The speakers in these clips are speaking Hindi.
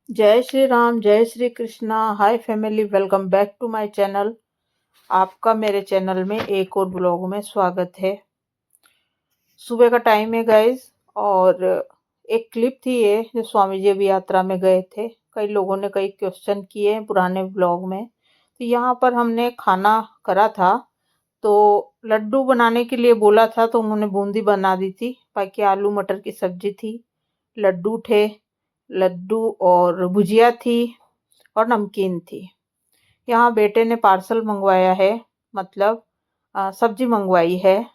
जय श्री राम, जय Shri Krishna. Hi family, welcome back to my channel. आपका मेरे चैनल में एक और ब्लॉग में स्वागत है। सुबह का टाइम है गाइस, और एक क्लिप थी ये जो स्वामी जी अभी यात्रा में गए थे। कई लोगों ने कई क्वेश्चन किए हैं पुराने ब्लॉग में, तो यहाँ पर हमने खाना करा था। तो लड्डू बनाने के लिए बोला था तो उन्होंने बूंदी बना दी थी। बाकी आलू मटर की सब्जी थी, लड्डू थे, लड्डू और भुजिया थी और नमकीन थी। यहाँ बेटे ने पार्सल मंगवाया है, मतलब सब्जी मंगवाई है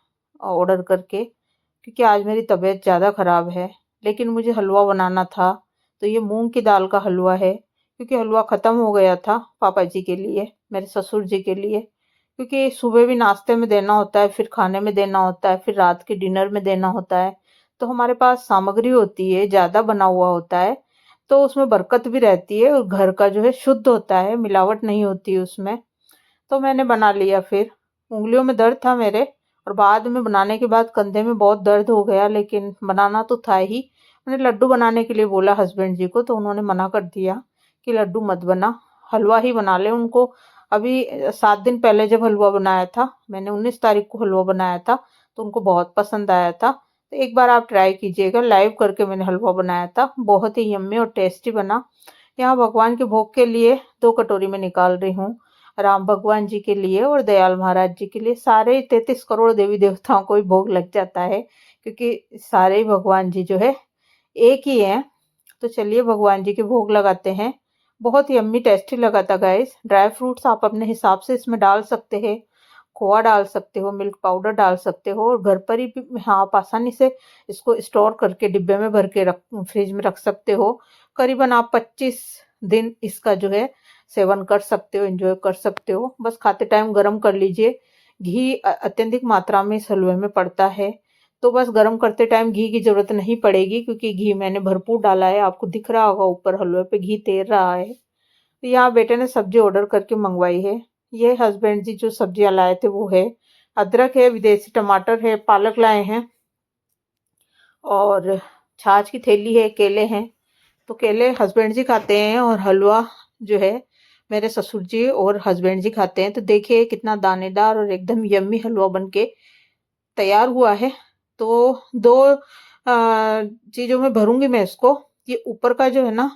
ऑर्डर करके, क्योंकि आज मेरी तबीयत ज़्यादा ख़राब है। लेकिन मुझे हलवा बनाना था, तो ये मूंग की दाल का हलवा है। क्योंकि हलवा ख़त्म हो गया था पापा जी के लिए, मेरे ससुर जी के लिए। क्योंकि सुबह भी नाश्ते में देना होता है, फिर खाने में देना होता है, फिर रात के डिनर में देना होता है। तो हमारे पास सामग्री होती है, ज़्यादा बना हुआ होता है, तो उसमें बरकत भी रहती है और घर का जो है शुद्ध होता है, मिलावट नहीं होती उसमें। तो मैंने बना लिया। फिर उंगलियों में दर्द था मेरे, और बाद में बनाने के बाद कंधे में बहुत दर्द हो गया, लेकिन बनाना तो था ही। मैंने लड्डू बनाने के लिए बोला हस्बैंड जी को, तो उन्होंने मना कर दिया कि लड्डू मत बना, हलवा ही बना ले। उनको अभी 7 दिन पहले जब हलवा बनाया था, मैंने 19 तारीख को हलवा बनाया था, तो उनको बहुत पसंद आया था। तो एक बार आप ट्राई कीजिएगा, लाइव करके मैंने हलवा बनाया था, बहुत ही यम्मी और टेस्टी बना। यहाँ भगवान के भोग के लिए 2 कटोरी में निकाल रही हूँ, राम भगवान जी के लिए और दयाल महाराज जी के लिए। सारे 33 करोड़ देवी देवताओं को ही भोग लग जाता है, क्योंकि सारे ही भगवान जी जो है एक ही है। तो चलिए भगवान जी के भोग लगाते हैं। बहुत ही यम्मी टेस्टी लगा था गाइस। ड्राई फ्रूट्स आप अपने हिसाब से इसमें डाल सकते हैं, खोआ डाल सकते हो, मिल्क पाउडर डाल सकते हो, और घर पर ही भी हाँ आप आसानी से इसको स्टोर करके डिब्बे में भर के रख फ्रिज में रख सकते हो। करीबन आप 25 दिन इसका जो है सेवन कर सकते हो, एंजॉय कर सकते हो। बस खाते टाइम गरम कर लीजिए। घी अत्यधिक मात्रा में इस हलवे में पड़ता है, तो बस गरम करते टाइम घी की जरूरत नहीं पड़ेगी, क्योंकि घी मैंने भरपूर डाला है। आपको दिख रहा होगा ऊपर हलवे पे घी तैर रहा है। तो यहाँ बेटे ने सब्जी ऑर्डर करके मंगवाई है। ये हस्बैंड जी जो सब्जियां लाए थे वो है अदरक है, विदेशी टमाटर है, पालक लाए हैं, और छाछ की थैली है, केले हैं। तो केले हस्बैंड जी खाते हैं, और हलवा जो है मेरे ससुर जी और हस्बैंड जी खाते हैं। तो देखिए कितना दानेदार और एकदम यम्मी हलवा बन के तैयार हुआ है। तो दो चीज़ों में भरूंगी मैं इसको। ये ऊपर का जो है ना,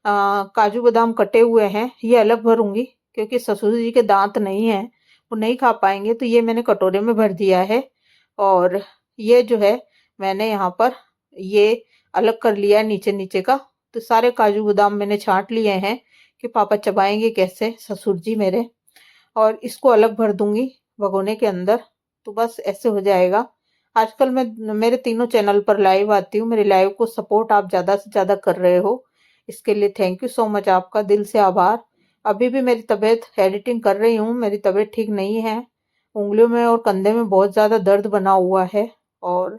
काजू बादाम कटे हुए हैं, ये अलग भरूंगी, क्योंकि ससुर जी के दांत नहीं है, वो नहीं खा पाएंगे। तो ये मैंने कटोरे में भर दिया है। और ये जो है मैंने यहाँ पर ये अलग कर लिया है नीचे नीचे का। तो सारे काजू बादाम मैंने छांट लिए हैं कि पापा चबाएंगे कैसे ससुर जी मेरे। और इसको अलग भर दूंगी भगोने के अंदर। तो बस ऐसे हो जाएगा। आजकल मैं मेरे तीनों चैनल पर लाइव आती हूँ, मेरे लाइव को सपोर्ट आप ज़्यादा से ज़्यादा कर रहे हो, इसके लिए थैंक यू सो मच, आपका दिल से आभार। अभी भी मेरी तबीयत एडिटिंग कर रही हूँ, मेरी तबीयत ठीक नहीं है। उंगलियों में और कंधे में बहुत ज़्यादा दर्द बना हुआ है, और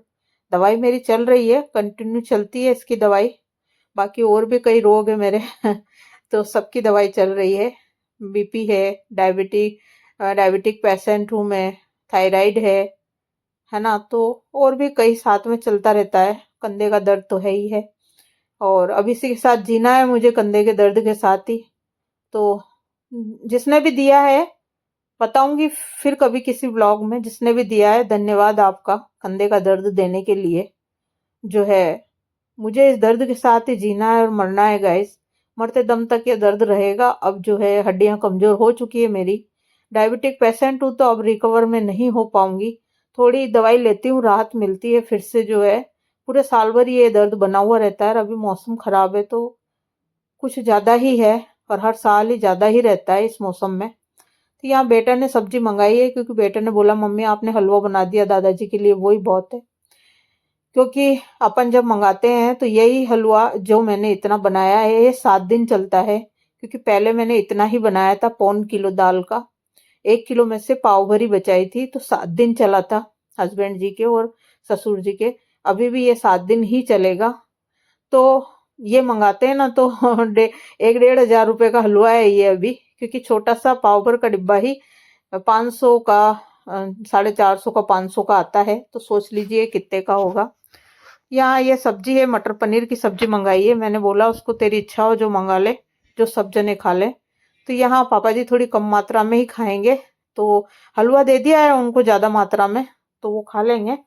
दवाई मेरी चल रही है, कंटिन्यू चलती है इसकी दवाई। बाकी और भी कई रोग है मेरे तो सबकी दवाई चल रही है। बीपी है, डायबिटिक डायबिटिक पेशेंट हूँ मैं, थायराइड है ना। तो और भी कई साथ में चलता रहता है। कंधे का दर्द तो है ही है, और अब इसी के साथ जीना है मुझे, कंधे के दर्द के साथ ही। तो जिसने भी दिया है बताऊंगी फिर कभी किसी ब्लॉग में, जिसने भी दिया है धन्यवाद आपका, कंधे का दर्द देने के लिए। जो है मुझे इस दर्द के साथ ही जीना है और मरना है गाइस। मरते दम तक ये दर्द रहेगा। अब जो है हड्डियां कमजोर हो चुकी है मेरी, डायबिटिक पेशेंट हूँ, तो अब रिकवर में नहीं हो पाऊंगी। थोड़ी दवाई लेती हूँ, राहत मिलती है, फिर से जो है पूरे साल भर ये दर्द बना हुआ रहता है। और अभी मौसम खराब है तो कुछ ज्यादा ही है, और हर साल ही ज्यादा ही रहता है इस मौसम में। तो यहाँ बेटा ने सब्जी मंगाई है, क्योंकि बेटे ने बोला मम्मी आपने हलवा बना दिया दादाजी के लिए, वही बहुत है। क्योंकि अपन जब मंगाते हैं तो यही हलवा जो मैंने इतना बनाया है ये 7 दिन चलता है। क्योंकि पहले मैंने इतना ही बनाया था, 1.25 किलो दाल का, 1 किलो में से पाव भरी बचाई थी, तो 7 दिन चला था हस्बैंड जी के और ससुर जी के। अभी भी ये 7 दिन ही चलेगा। तो ये मंगाते हैं ना तो 1-1.5 हजार रुपए का हलवा है ये अभी, क्योंकि छोटा सा पाव भर का डिब्बा ही 500 का, 450 का, 500 का आता है। तो सोच लीजिए कितने का होगा। यहाँ ये सब्जी है, मटर पनीर की सब्जी मंगाई है। मैंने बोला उसको तेरी इच्छा हो जो मंगा ले, जो सब जने खा ले। तो यहाँ पापा जी थोड़ी कम मात्रा में ही खाएंगे, तो हलवा दे दिया है उनको ज़्यादा मात्रा में, तो वो खा लेंगे।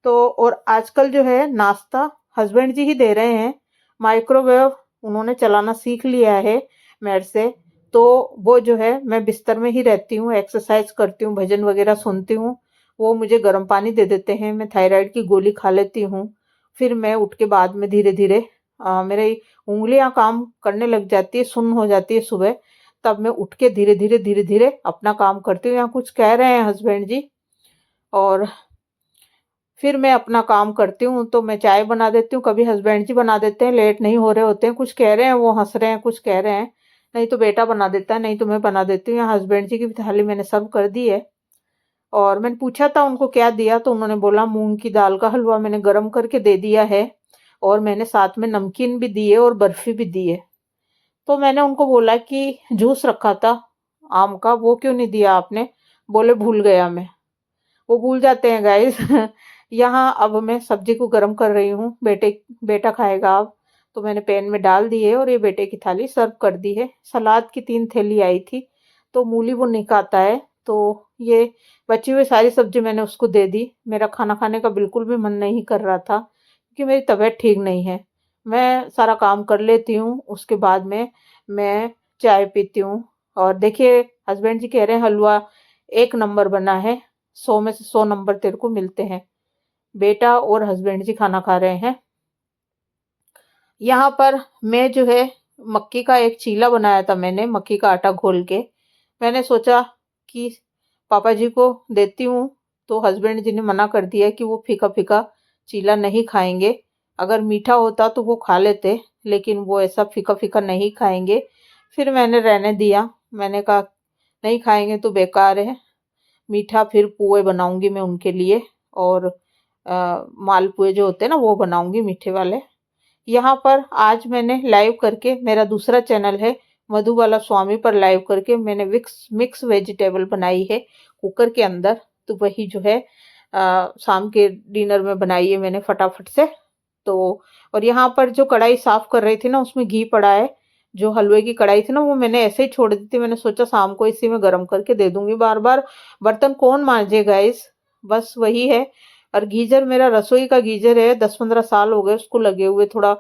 तो और आजकल जो है नाश्ता हस्बैंड जी ही दे रहे हैं। माइक्रोवेव उन्होंने चलाना सीख लिया है मेरे से। तो वो जो है, मैं बिस्तर में ही रहती हूँ, एक्सरसाइज करती हूँ, भजन वगैरह सुनती हूँ, वो मुझे गर्म पानी दे देते हैं, मैं थायराइड की गोली खा लेती हूँ। फिर मैं उठ के बाद में धीरे धीरे मेरी उंगलियां काम करने लग जाती है, सुन्न हो जाती है सुबह। तब मैं उठ के धीरे धीरे अपना काम करती हूँ। यहाँ कुछ कह रहे हैं हस्बैंड जी, और फिर मैं अपना काम करती हूँ। तो मैं चाय बना देती हूँ, कभी हस्बैंड जी बना देते हैं, लेट नहीं हो रहे होते हैं, कुछ कह रहे हैं वो हंस रहे हैं, कुछ कह रहे हैं, नहीं तो बेटा बना देता है, नहीं तो मैं बना देती हूँ। यहाँ हस्बैंड जी की भी थाली मैंने सर्व कर दी है। और मैंने पूछा था उनको क्या दिया, तो उन्होंने बोला मूंग की दाल का हलवा मैंने गर्म करके दे दिया है, और मैंने साथ में नमकीन भी दी है और बर्फी भी दी है। तो मैंने उनको बोला कि जूस रखा था आम का, वो क्यों नहीं दिया आपने? बोले भूल गया मैं। वो भूल जाते हैं गाइस। यहाँ अब मैं सब्जी को गर्म कर रही हूँ, बेटा खाएगा अब। तो मैंने पैन में डाल दी है और ये बेटे की थाली सर्व कर दी है। सलाद की 3 थैली आई थी, तो मूली वो नहीं खाता है, तो ये बची हुई सारी सब्जी मैंने उसको दे दी। मेरा खाना खाने का बिल्कुल भी मन नहीं कर रहा था, क्योंकि मेरी तबीयत ठीक नहीं है। मैं सारा काम कर लेती हूँ, उसके बाद में मैं चाय पीती हूँ। और देखिए हस्बैंड जी कह रहे हैं हलवा 1 नंबर बना है, 100 में से 100 नंबर तेरे को मिलते हैं। बेटा और हस्बैंड जी खाना खा रहे हैं। यहाँ पर मैं जो है मक्की का एक चीला बनाया था मैंने, मक्की का आटा घोल के। मैंने सोचा कि पापा जी को देती हूँ, तो हस्बैंड जी ने मना कर दिया कि वो फीका फीका चीला नहीं खाएंगे। अगर मीठा होता तो वो खा लेते, लेकिन वो ऐसा फीका फीका नहीं खाएंगे। फिर मैंने रहने दिया, मैंने कहा नहीं खाएंगे तो बेकार है। मीठा फिर पुए बनाऊंगी मैं उनके लिए, और मालपुए जो होते हैं ना वो बनाऊंगी मीठे वाले। यहाँ पर आज मैंने लाइव करके, मेरा दूसरा चैनल है मधुबाला स्वामी, पर लाइव करके मैंने मिक्स वेजिटेबल बनाई है कुकर के अंदर। तो वही जो है शाम के डिनर में बनाई है मैंने फटाफट से। तो और यहाँ पर जो कढ़ाई साफ कर रही थी ना, उसमें घी पड़ा है। जो हलवे की कढ़ाई थी ना, वो मैंने ऐसे ही छोड़ दी थी। मैंने सोचा शाम को इसी में गर्म करके दे दूंगी, बार बार बर्तन कौन मांजेगा इस, बस वही है। और गीजर मेरा रसोई का गीजर है, 10-15 साल हो गए उसको लगे हुए, थोड़ा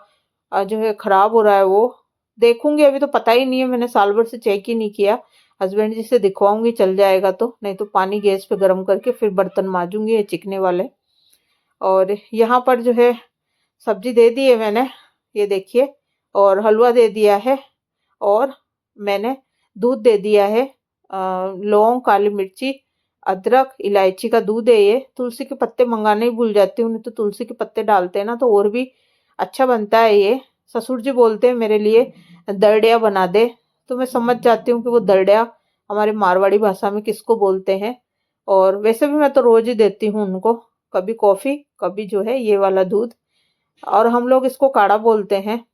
जो है खराब हो रहा है वो। देखूंगी, अभी तो पता ही नहीं है, मैंने साल भर से चेक ही नहीं किया। हस्बैंड जी से दिखवाऊंगी चल जाएगा तो, नहीं तो पानी गैस पे गर्म करके फिर बर्तन मांजूंगी ये चिकने वाले। और यहाँ पर जो है सब्जी दे दी है मैंने, ये देखिए, और हलवा दे दिया है, और मैंने दूध दे दिया है। लौंग, काली मिर्ची, अदरक, इलायची का दूध है ये। तुलसी के पत्ते मंगाने ही भूल जाती हूँ, नहीं तो तुलसी के पत्ते डालते हैं ना तो और भी अच्छा बनता है ये। ससुर जी बोलते हैं मेरे लिए दरड़िया बना दे, तो मैं समझ जाती हूँ कि वो दरड़िया हमारे मारवाड़ी भाषा में किसको बोलते हैं। और वैसे भी मैं तो रोज ही देती हूँ उनको, कभी कॉफी, कभी जो है ये वाला दूध, और हम लोग इसको काढ़ा बोलते हैं।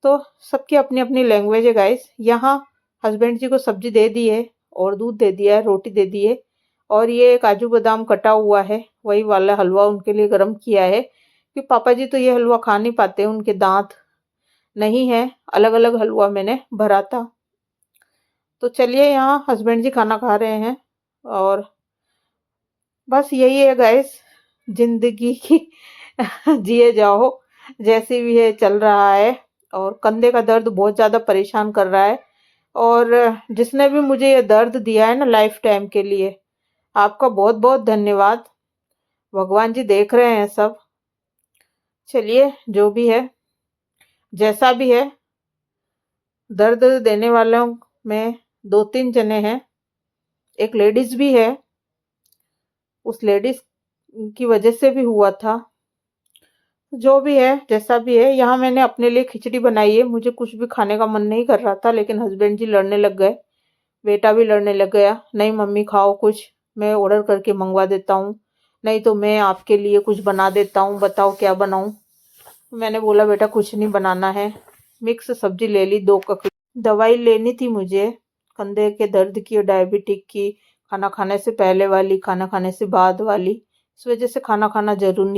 तो सबकी अपनी अपनी लैंग्वेज है गाइस। यहाँ हस्बैंड जी को सब्जी दे दी है, और दूध दे दिया है, रोटी दे दी है, और ये काजू बादाम कटा हुआ है, वही वाला हलवा उनके लिए गर्म किया है। कि पापा जी तो ये हलवा खा नहीं पाते, उनके दांत नहीं है, अलग अलग हलवा मैंने भरा था। तो चलिए, यहाँ हस्बैंड जी खाना खा रहे हैं, और बस यही है गाइस जिंदगी की। जिए जाओ, जैसी भी है चल रहा है। और कंधे का दर्द बहुत ज्यादा परेशान कर रहा है, और जिसने भी मुझे ये दर्द दिया है ना लाइफ टाइम के लिए, आपका बहुत बहुत धन्यवाद। भगवान जी देख रहे हैं सब। चलिए, जो भी है, जैसा भी है, दर्द देने वालों में 2-3 जने हैं, एक लेडीज भी है, उस लेडीज की वजह से भी हुआ था। जो भी है, जैसा भी है, यहाँ मैंने अपने लिए खिचड़ी बनाई है। मुझे कुछ भी खाने का मन नहीं कर रहा था, लेकिन हस्बैंड जी लड़ने लग गए, बेटा भी लड़ने लग गया, नहीं मम्मी खाओ कुछ, मैं ऑर्डर करके मंगवा देता हूँ, नहीं तो मैं आपके लिए कुछ बना देता हूँ, बताओ क्या बनाऊँ। मैंने बोला बेटा कुछ नहीं बनाना है, मिक्स सब्जी ले ली 2 ककड़ी। दवाई लेनी थी मुझे कंधे के दर्द की और डायबिटिक की, खाना खाने से पहले वाली, खाना खाने से बाद वाली। इस वजह से खाना खाना जरूरी